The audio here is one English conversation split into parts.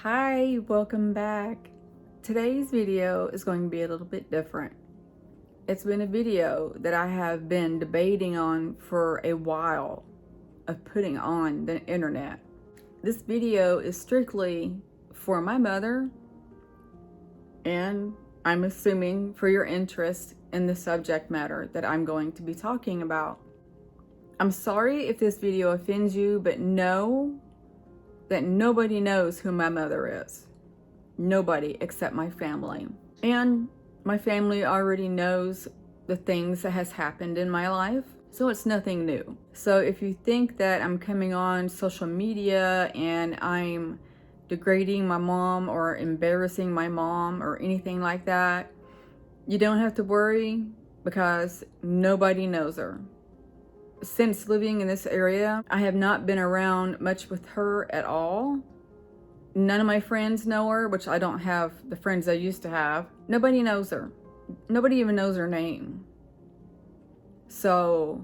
Hi, welcome back. Today's video is going to be a little bit different. It's been a video that I have been debating on for a while of putting on the internet. This video is strictly for my mother, and I'm assuming for your interest in the subject matter that I'm going to be talking about. I'm sorry if this video offends you, but know that nobody knows who my mother is. Nobody except my family. And my family already knows the things that has happened in my life, so it's nothing new. So if you think that I'm coming on social media and I'm degrading my mom or embarrassing my mom or anything like that, you don't have to worry because nobody knows her. Since living in this area, I have not been around much with her at all. None of my friends know her, which I don't have the friends I used to have. Nobody knows her. Nobody even knows her name. So,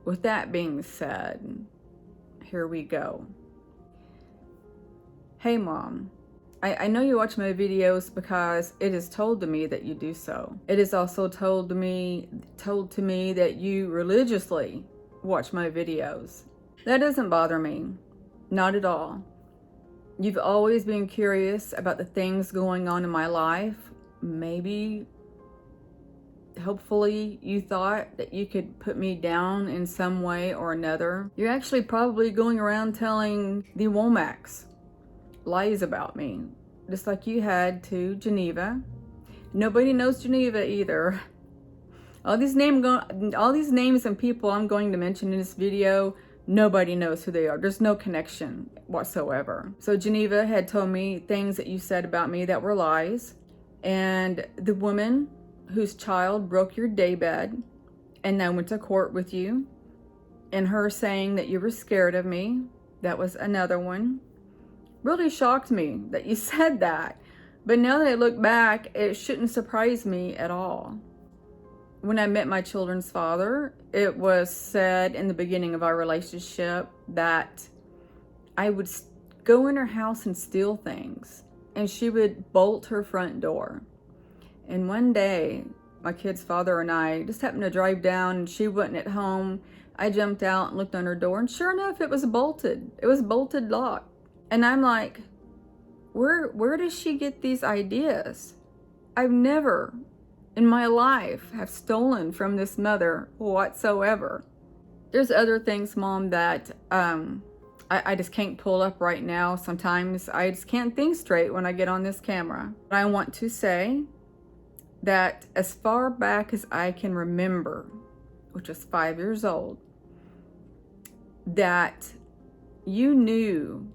with that being said, here we go. Hey Mom, I know you watch my videos because it is told to me that you do so. It is also told to me that you religiously watch my videos. That doesn't bother me, not at all. You've always been curious about the things going on in my life. Maybe, hopefully, you thought that you could put me down in some way or another. You're actually probably going around telling the Womacs lies about me, just like you had to Geneva. Nobody knows Geneva either. All these names and people I'm going to mention in this video, nobody knows who they are. There's no connection whatsoever. So Geneva had told me things that you said about me that were lies. And the woman whose child broke your daybed and then went to court with you, and her saying that you were scared of me, that was another one. Really shocked me that you said that. But now that I look back, it shouldn't surprise me at all. When I met my children's father, it was said in the beginning of our relationship that I would go in her house and steal things, and she would bolt her front door. And one day, my kid's father and I just happened to drive down, and she wasn't at home. I jumped out and looked on her door, and sure enough, it was bolted. It was bolted locked. And I'm like, where does she get these ideas? I've never in my life have stolen from this mother whatsoever. There's other things, Mom, that I just can't pull up right now. Sometimes I just can't think straight when I get on this camera. But I want to say that as far back as I can remember, which is 5 years old, that you knew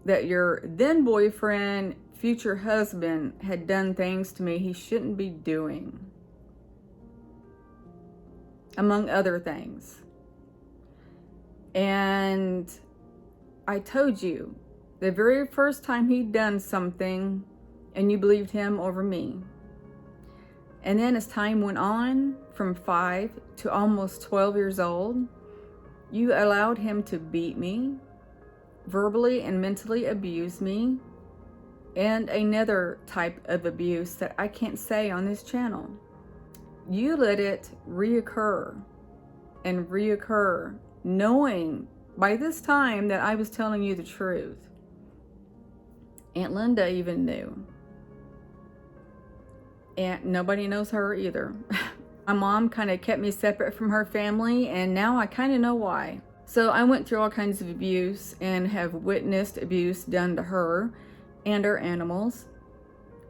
that your then boyfriend, future husband, had done things to me he shouldn't be doing, among other things. And I told you the very first time he'd done something, and you believed him over me. And then as time went on, from 5 to almost 12 years old, you allowed him to beat me, verbally and mentally abuse me, and another type of abuse that I can't say on this channel. You let it reoccur and reoccur, knowing by this time that I was telling you the truth. Aunt Linda even knew. And nobody knows her either. My mom kind of kept me separate from her family, and now I kind of know why. So I went through all kinds of abuse and have witnessed abuse done to her and her animals.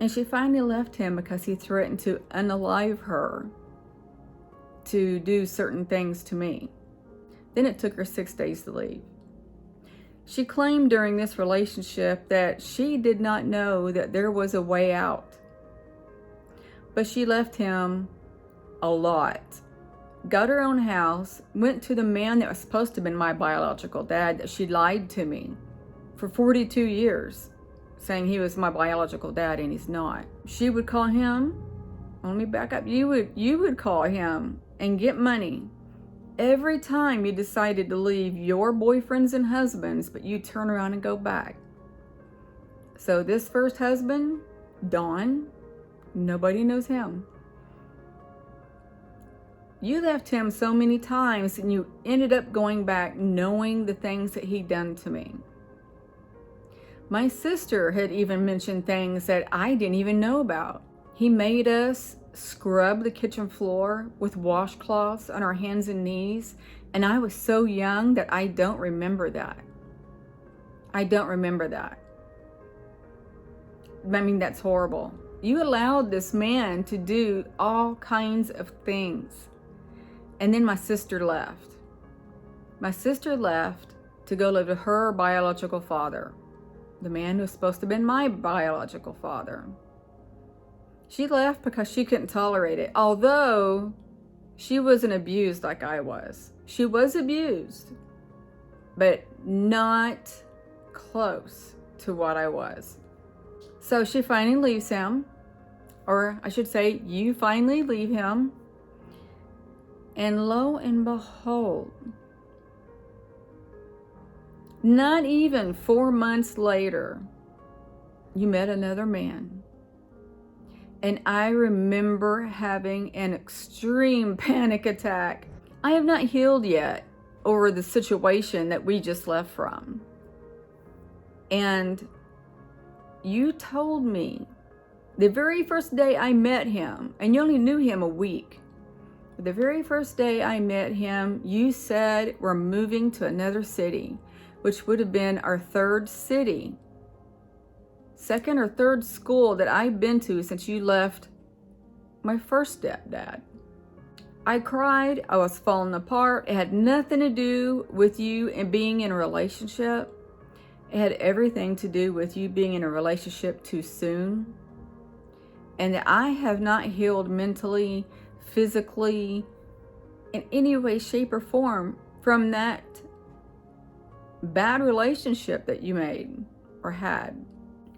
And she finally left him because he threatened to unalive her to do certain things to me. Then it took her 6 days to leave. She claimed during this relationship that she did not know that there was a way out. But she left him a lot. Got her own house, went to the man that was supposed to have been my biological dad, that she lied to me for 42 years, saying he was my biological dad and he's not. She would call him, let me back up, you would call him and get money every time you decided to leave your boyfriends and husbands, but you turn around and go back. So this first husband, Don, nobody knows him. You left him so many times and you ended up going back knowing the things that he'd done to me. My sister had even mentioned things that I didn't even know about. He made us scrub the kitchen floor with washcloths on our hands and knees, and I was so young that I don't remember that. I don't remember that. I mean, that's horrible. You allowed this man to do all kinds of things. And then my sister left. My sister left to go live with her biological father, the man who was supposed to have been my biological father. She left because she couldn't tolerate it, although she wasn't abused like I was. She was abused, but not close to what I was. So she finally leaves him, or I should say, you finally leave him. And lo and behold, not even 4 months later, you met another man. And I remember having an extreme panic attack. I have not healed yet over the situation that we just left from. And you told me the very first day I met him, and you only knew him a week. The very first day I met him, you said we're moving to another city, which would have been our third city. Second or third school that I've been to since you left my first stepdad. I cried. I was falling apart. It had nothing to do with you and being in a relationship. It had everything to do with you being in a relationship too soon. And that I have not healed mentally, physically, in any way, shape, or form from that bad relationship that you made or had.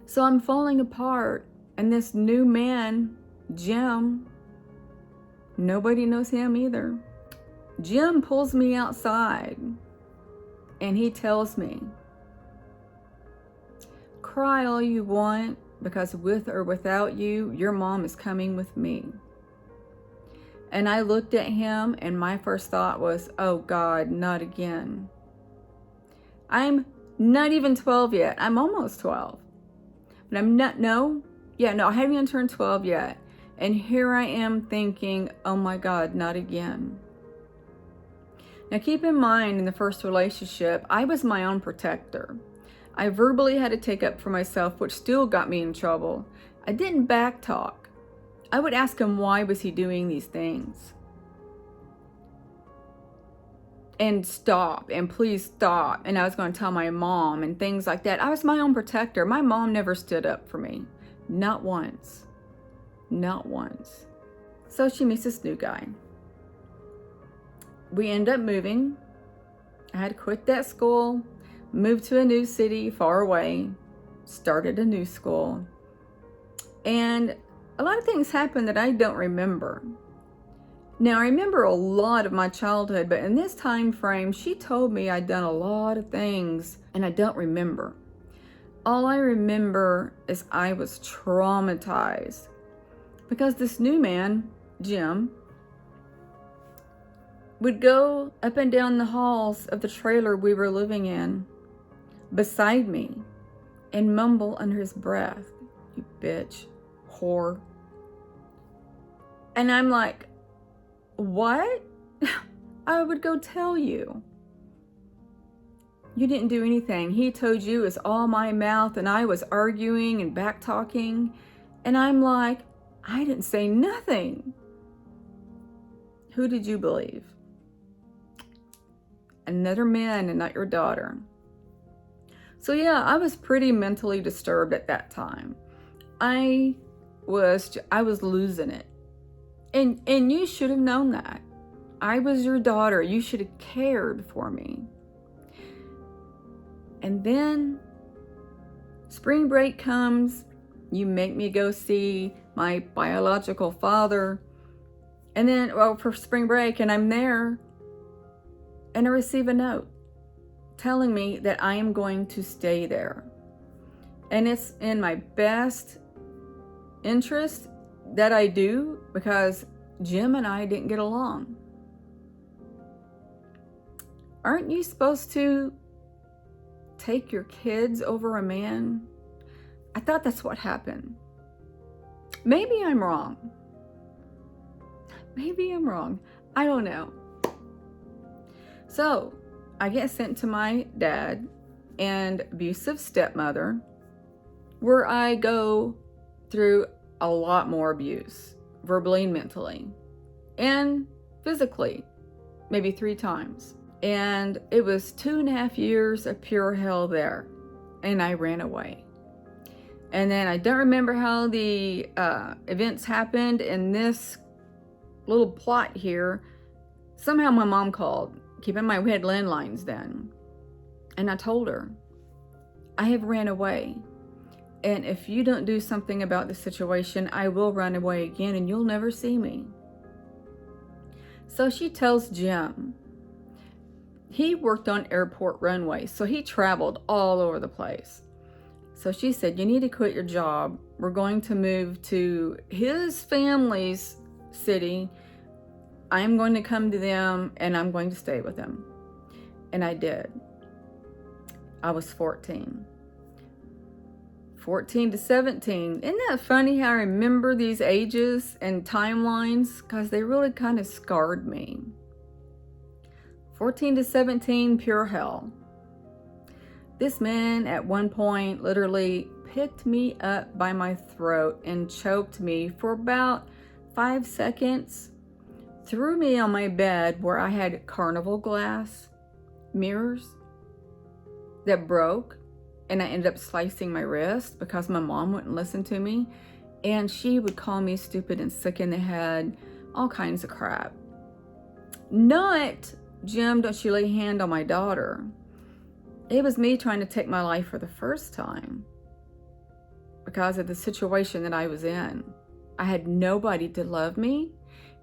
So I'm falling apart, and this new man, Jim, nobody knows him either. Jim pulls me outside and he tells me, cry all you want, because with or without you, your mom is coming with me. And I looked at him and my first thought was, oh God, not again. I'm not even 12 yet. I'm almost 12. But I'm not, I haven't even turned 12 yet. And here I am thinking, oh my God, not again. Now keep in mind, in the first relationship, I was my own protector. I verbally had to take up for myself, which still got me in trouble. I didn't backtalk. I would ask him, why was he doing these things? And stop, and please stop. And I was going to tell my mom and things like that. I was my own protector. My mom never stood up for me. Not once. Not once. So she meets this new guy. We end up moving. I had to quit that school, moved to a new city far away, started a new school. And a lot of things happened that I don't remember. Now, I remember a lot of my childhood, but in this time frame, she told me I'd done a lot of things, and I don't remember. All I remember is I was traumatized because this new man, Jim, would go up and down the halls of the trailer we were living in beside me and mumble under his breath, you bitch, whore. And I'm like, what? I would go tell you. You didn't do anything. He told you it's all my mouth, and I was arguing and back talking. And I'm like, I didn't say nothing. Who did you believe? Another man and not your daughter. So yeah, I was pretty mentally disturbed at that time. I was losing it. And you should have known that. I was your daughter. You should have cared for me. And then spring break comes. You make me go see my biological father. And then, for spring break, and I'm there. And I receive a note telling me that I am going to stay there. And it's in my best interest that I do, because Jim and I didn't get along. Aren't you supposed to take your kids over a man? I thought that's what happened. Maybe I'm wrong. Maybe I'm wrong. I don't know. So I get sent to my dad and abusive stepmother, where I go through a lot more abuse, verbally and mentally, and physically, maybe 3 times. And it was 2.5 years of pure hell there, and I ran away. And then I don't remember how the events happened in this little plot here. Somehow my mom called. Keep in mind, we had landlines then. And I told her, I have ran away. And if you don't do something about the situation, I will run away again and you'll never see me. So she tells Jim. He worked on airport runways, so he traveled all over the place. So she said, you need to quit your job. We're going to move to his family's city. I'm going to come to them and I'm going to stay with them. And I did. I was 14. 14 to 17. Isn't that funny how I remember these ages and timelines? Because they really kind of scarred me. 14 to 17, pure hell. This man at one point literally picked me up by my throat and choked me for about 5 seconds, threw me on my bed where I had carnival glass mirrors that broke, and I ended up slicing my wrist because my mom wouldn't listen to me, and she would call me stupid and sick in the head, all kinds of crap. Not, Jim, don't you lay a hand on my daughter. It was me trying to take my life for the first time because of the situation that I was in. I had nobody to love me,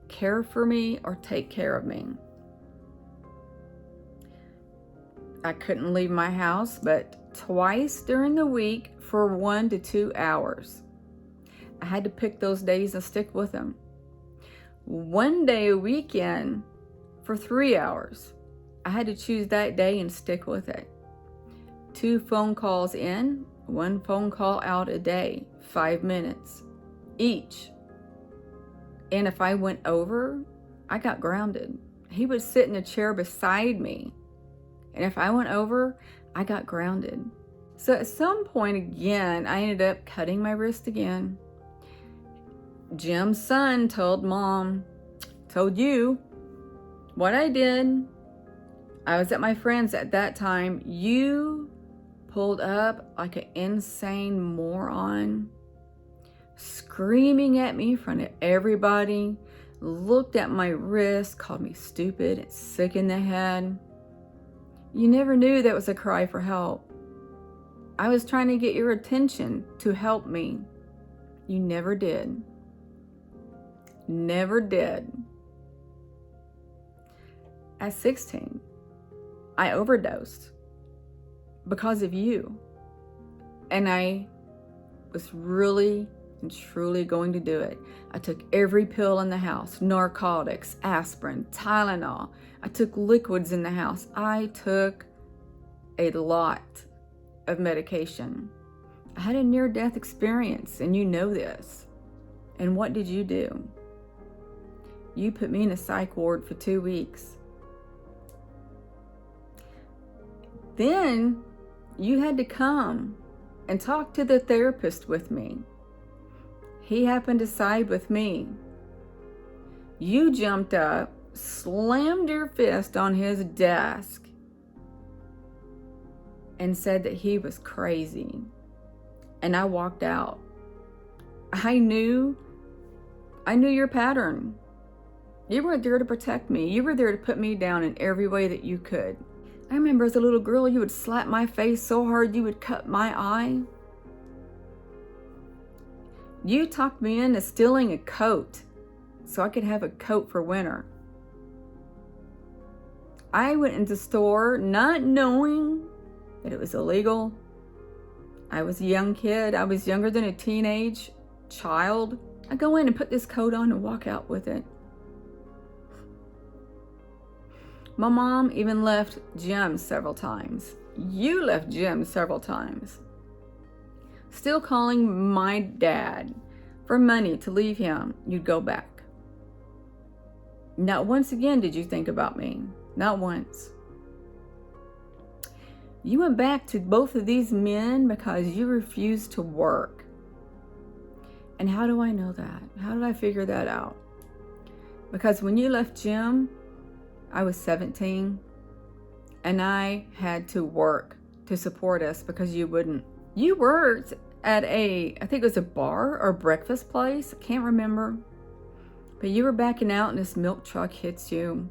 care for me, or take care of me. I couldn't leave my house but twice during the week for 1 to 2 hours. I had to pick those days and stick with them. One day a weekend for 3 hours. I had to choose that day and stick with it. 2 phone calls in, 1 phone call out a day, 5 minutes each. And if I went over, I got grounded. He would sit in a chair beside me. And if I went over, I got grounded. So at some point again, I ended up cutting my wrist again. Jim's son told Mom, told you what I did. I was at my friend's at that time. You pulled up like an insane moron, screaming at me in front of everybody, looked at my wrist, called me stupid and sick in the head. You never knew that was a cry for help. I was trying to get your attention to help me. You never did. Never did. At 16, I overdosed because of you. And I was really and truly going to do it. I took every pill in the house, narcotics, aspirin, Tylenol. I took liquids in the house. I took a lot of medication. I had a near-death experience, and you know this. And what did you do? You put me in a psych ward for 2 weeks. Then you had to come and talk to the therapist with me. He happened to side with me. You jumped up, slammed your fist on his desk, and said that he was crazy. And I walked out. I knew your pattern. You were there to protect me. You were there to put me down in every way that you could. I remember as a little girl, you would slap my face so hard you would cut my eye. You talked me into stealing a coat so I could have a coat for winter. I went into the store not knowing that it was illegal, I was a young kid. I was younger than a teenage child. I go in and put this coat on and walk out with it. My mom even left gym several times. You left gym several times. Still calling my dad for money to leave him. You'd go back. Not once again did you think about me. Not once. You went back to both of these men because you refused to work. And how do I know that? How did I figure that out? Because when you left gym, I was 17 and I had to work to support us because you wouldn't. You worked at I think it was a bar or breakfast place. I can't remember. But you were backing out and this milk truck hits you.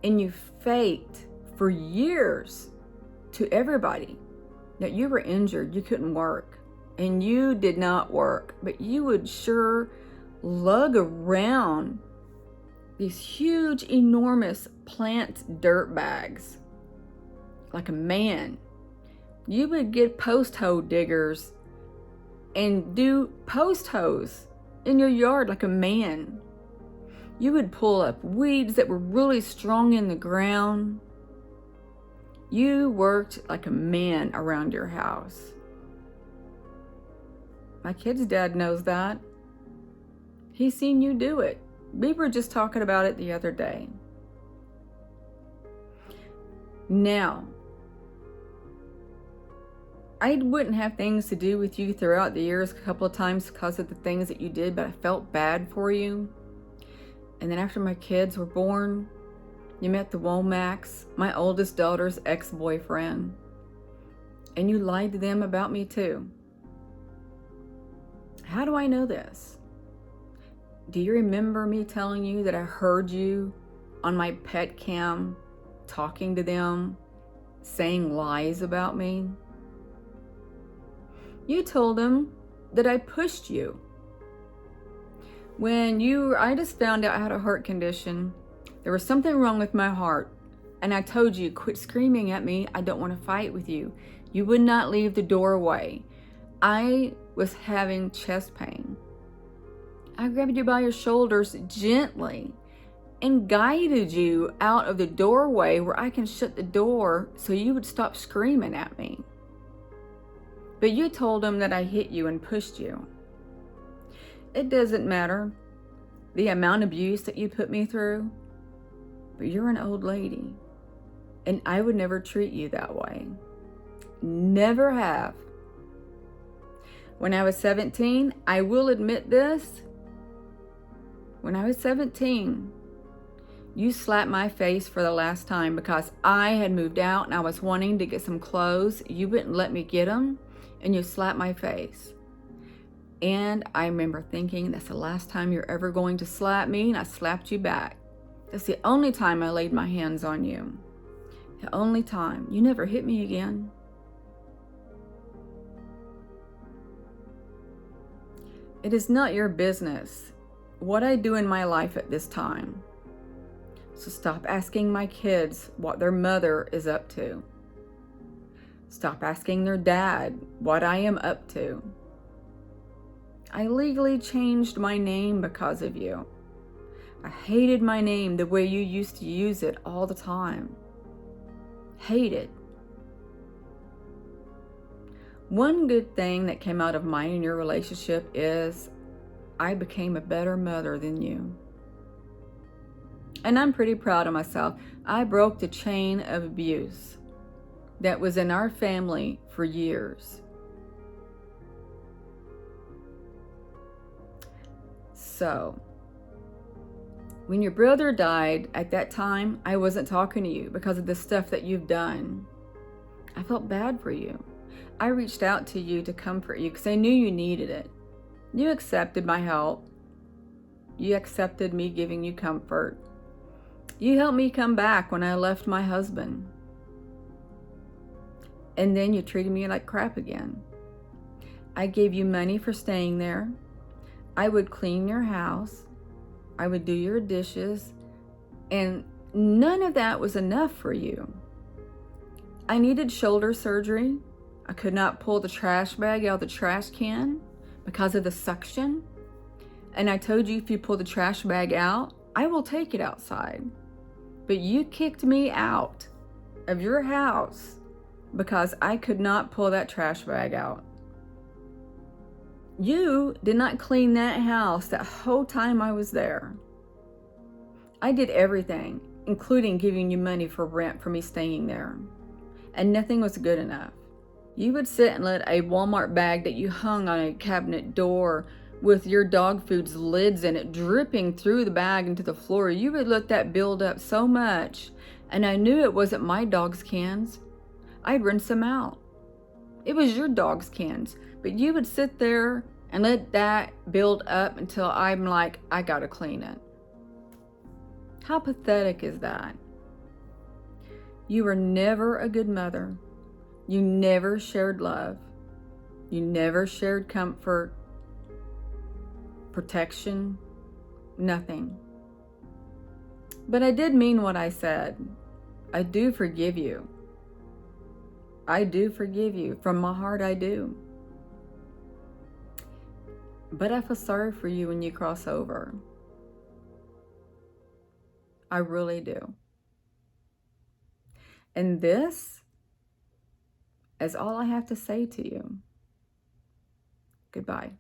And you faked for years to everybody that you were injured, you couldn't work. And you did not work. But you would sure lug around these huge, enormous plant dirt bags like a man. You would get post hoe diggers and do post hoes in your yard like a man. You would pull up weeds that were really strong in the ground. You worked like a man around your house. My kid's dad knows that. He's seen you do it. We were just talking about it the other day. Now, I wouldn't have things to do with you throughout the years a couple of times because of the things that you did, but I felt bad for you. And then after my kids were born, you met the Womacs, my oldest daughter's ex-boyfriend. And you lied to them about me too. How do I know this? Do you remember me telling you that I heard you on my pet cam talking to them, saying lies about me? You told them that I pushed you. I just found out I had a heart condition. There was something wrong with my heart. And I told you, quit screaming at me. I don't want to fight with you. You would not leave the doorway. I was having chest pain. I grabbed you by your shoulders gently and guided you out of the doorway where I can shut the door so you would stop screaming at me. But you told them that I hit you and pushed you. It doesn't matter the amount of abuse that you put me through, but you're an old lady, and I would never treat you that way. Never have. When I was 17, I will admit this, when I was 17, you slapped my face for the last time because I had moved out and I was wanting to get some clothes. You wouldn't let me get them, and you slapped my face. And I remember thinking, that's the last time you're ever going to slap me, and I slapped you back. That's the only time I laid my hands on you. The only time. You never hit me again. It is not your business what I do in my life at this time. So stop asking my kids what their mother is up to. Stop asking their dad what I am up to. I legally changed my name because of you. I hated my name the way you used to use it all the time. Hate it. One good thing that came out of mine and your relationship is I became a better mother than you. And I'm pretty proud of myself. I broke the chain of abuse that was in our family for years. So, when your brother died at that time, I wasn't talking to you because of the stuff that you've done. I felt bad for you. I reached out to you to comfort you because I knew you needed it. You accepted my help. You accepted me giving you comfort. You helped me come back when I left my husband. And then you treated me like crap again. I gave you money for staying there. I would clean your house. I would do your dishes. And none of that was enough for you. I needed shoulder surgery. I could not pull the trash bag out of the trash can because of the suction. And I told you, if you pull the trash bag out, I will take it outside. But you kicked me out of your house because I could not pull that trash bag out. You did not clean that house that whole time I was there. I did everything, including giving you money for rent for me staying there. And nothing was good enough. You would sit and let a Walmart bag that you hung on a cabinet door with your dog food's lids in it dripping through the bag into the floor. You would let that build up so much, and I knew it wasn't my dog's cans. I'd rinse them out. It was your dog's cans, but you would sit there and let that build up until I'm like, I gotta clean it. How pathetic is that? You were never a good mother. You never shared love. You never shared comfort, protection, nothing. But I did mean what I said. I do forgive you. I do forgive you. From my heart, I do. But I feel sorry for you when you cross over. I really do. And this is all I have to say to you. Goodbye.